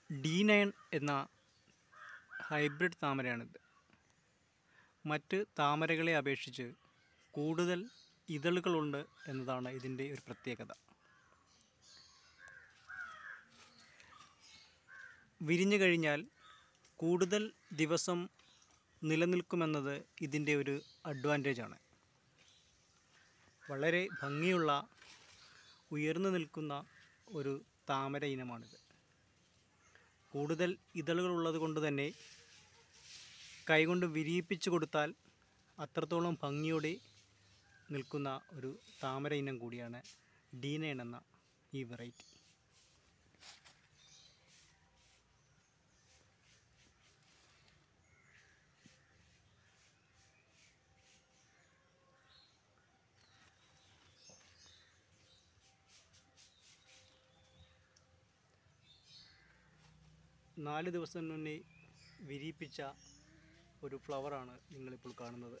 D9 എന്ന hybrid താമരയാണിത്. മറ്റ് താമരകളെ അപേക്ഷിച്ച് കൂടുതൽ ഇതളുകളുണ്ട് എന്നതാണ് ഇതിൻ്റെ ഒരു പ്രത്യേകത. വിരിഞ്ഞു കഴിഞ്ഞാൽ കൂടുതൽ ദിവസം നിലനിൽക്കുമെന്നത് ഇതിൻ്റെ ഒരു അഡ്വാൻറ്റേജാണ്. വളരെ ഭംഗിയുള്ള ഉയർന്നു നിൽക്കുന്ന ഒരു താമര ഇനമാണിത്. കൂടുതൽ ഇതളുകളുള്ളത് കൊണ്ട് തന്നെ കൈകൊണ്ട് വിരിയിപ്പിച്ചു കൊടുത്താൽ അത്രത്തോളം ഭംഗിയോടെ നിൽക്കുന്ന ഒരു താമര ഇനം കൂടിയാണ് D9 എന്ന ഈ വെറൈറ്റി. നാല് ദിവസം മുന്നേ വിരിയിപ്പിച്ച ഒരു ഫ്ലവറാണ് നിങ്ങളിപ്പോൾ കാണുന്നത്.